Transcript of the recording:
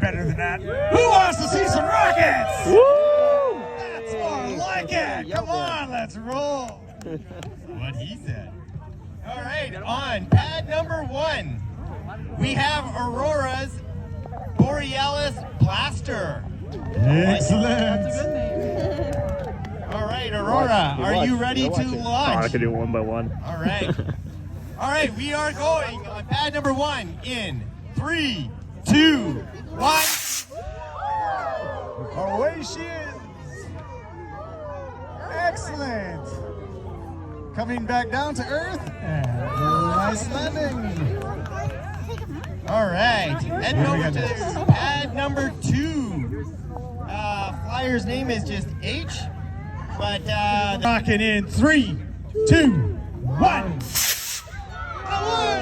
better than that. Who wants to see some rockets? Woo! That's more like it. Come on, let's roll. What he said. All right, on pad number 1, we have Aurora's Borealis Blaster. Excellent. All right, Aurora, are you ready to launch? I can do it one by one. All right. All right, we are going on pad number 1 in 3, 2, 1. Away she is. Excellent. Coming back down to earth. And a nice landing. All right, heading over to pad number 2. Flyer's name is just H, but rocking in 3, 2, 1. Away!